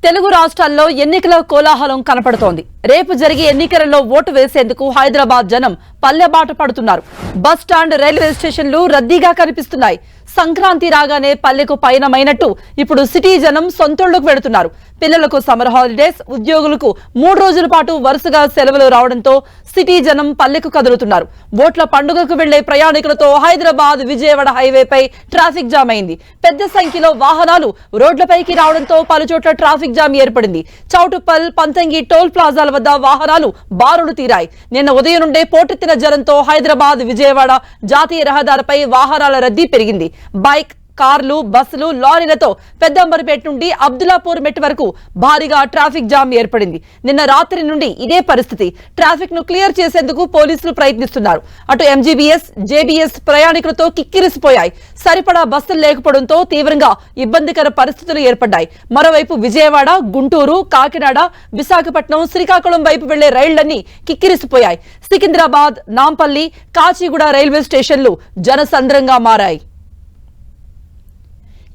తెలుగు రాష్ట్రాల్లో ఎన్నికల కోలాహలం కనపడుతోంది. రేపు జరిగే ఎన్నికలలో ఓటు వేసేందుకు హైదరాబాద్ జనం పల్లెబాట పడుతున్నారు. బస్ స్టాండ్, రైల్వే స్టేషన్లు రద్దీగా కనిపిస్తున్నాయి. సంక్రాంతి రాగానే పల్లెకు పయనమైనట్టు ఇప్పుడు సిటీ జనం సొంతూళ్లకు వెడుతున్నారు. పిల్లలకు సమ్మర్ హాలిడేస్, ఉద్యోగులకు 3 రోజుల పాటు వరుసగా సెలవులు రావడంతో సిటీ జనం పల్లెకు కదులుతున్నారు. ఓట్ల పండుగకు వెళ్లే ప్రయాణికులతో హైదరాబాద్ విజయవాడ హైవేపై ట్రాఫిక్ జామ్ అయింది. పెద్ద సంఖ్యలో వాహనాలు రోడ్లపైకి రావడంతో పలుచోట్ల ట్రాఫిక్ జామ్ ఏర్పడింది. చౌటుప్పల్, పంతంగి టోల్ ప్లాజాల వద్ద వాహనాలు బారులు తీరాయి. నిన్న ఉదయం నుండే పోటెత్తిన జనంతో హైదరాబాద్ విజయవాడ జాతీయ రహదారిపై వాహనాల రద్దీ పెరిగింది. బైక్, కార్లు, బస్సులు, లారీలతో పెద్దంబర్పేట నుండి అబ్దుల్లాపూర్ మెట్ వరకు భారీగా ట్రాఫిక్ జామ్ ఏర్పడింది. నిన్న రాత్రి నుండి ఇదే పరిస్థితి. ట్రాఫిక్ ను క్లియర్ చేసేందుకు పోలీసులు ప్రయత్నిస్తున్నారు. అటు ఎంజీబీఎస్, జేబీఎస్ ప్రయాణికులతో కిక్కిరిసిపోయాయి. సరిపడా బస్సులు లేకపోవడంతో తీవ్రంగా ఇబ్బందికర పరిస్థితులు ఏర్పడ్డాయి. మరోవైపు విజయవాడ, గుంటూరు, కాకినాడ, విశాఖపట్నం, శ్రీకాకుళం వైపు వెళ్లే రైళ్లన్నీ కిక్కిరిసిపోయాయి. సికింద్రాబాద్, నాంపల్లి, కాచిగూడ రైల్వే స్టేషన్లు జనసంద్రంగా మారాయి.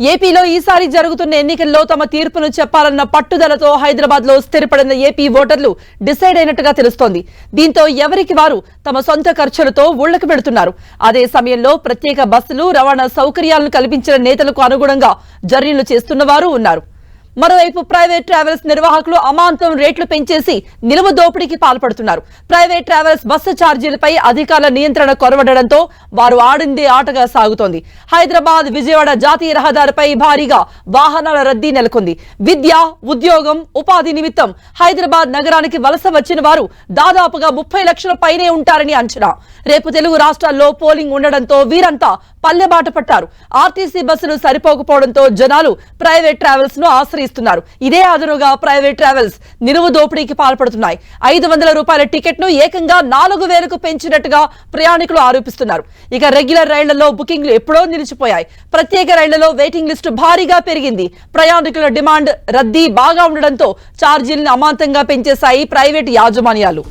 ఏపీలో ఈసారి జరుగుతున్న ఎన్నికల్లో తమ తీర్పును చెప్పాలన్న పట్టుదలతో హైదరాబాద్ లో స్థిరపడిన ఏపీ ఓటర్లు డిసైడ్ అయినట్టుగా తెలుస్తోంది. దీంతో ఎవరికి వారు తమ సొంత ఖర్చులతో ఊళ్లకు వెడుతున్నారు. అదే సమయంలో ప్రత్యేక బస్సులు, రవాణా సౌకర్యాలను కల్పించిన నేతలకు అనుగుణంగా జర్నీలు చేస్తున్న వారు ఉన్నారు. మరోవైపు ప్రైవేట్ ట్రావెల్స్ నిర్వాహకులు అమాంతం రేట్లు పెంచేసి నిలువ దోపిడీకి పాల్పడుతున్నారు. ప్రైవేట్ ట్రావెల్స్ బస్సు ఛార్జీలపై అధికారుల నియంత్రణ కొరవడడంతో వారు ఆడిందే ఆటగా సాగుతోంది. హైదరాబాద్ విజయవాడ జాతీయ రహదారిపై భారీగా వాహనాల రద్దీ నెలకొంది. విద్య, ఉద్యోగం, ఉపాధి నిమిత్తం హైదరాబాద్ నగరానికి వలస వచ్చిన వారు దాదాపుగా 30 లక్షల పైనే ఉంటారని అంచనా. రేపు తెలుగు రాష్ట్రాల్లో పోలింగ్ ఉండడంతో వీరంతా పల్లెబాట పట్టారు. ఆర్టీసీ బస్సులు సరిపోకపోవడంతో జనాలు ప్రైవేట్ ట్రావెల్స్ ను ఆశ్రయిస్తున్నారు. ఇదే అదనుగా ప్రైవేట్ ట్రావెల్స్ నిలువు దోపిడీకి పాల్పడుతున్నాయి. 500 రూపాయల టికెట్ ను ఏకంగా 4000కు పెంచినట్టుగా ప్రయాణికులు ఆరోపిస్తున్నారు. ఇక రెగ్యులర్ రైళ్లలో బుకింగ్లు ఎప్పుడో నిలిచిపోయాయి. ప్రత్యేక రైళ్లలో వెయిటింగ్ లిస్టు భారీగా పెరిగింది. ప్రయాణికుల డిమాండ్, రద్దీ బాగా ఉండడంతో ఛార్జీలను అమాంతంగా పెంచేశాయి ప్రైవేట్ యాజమాన్యాలు.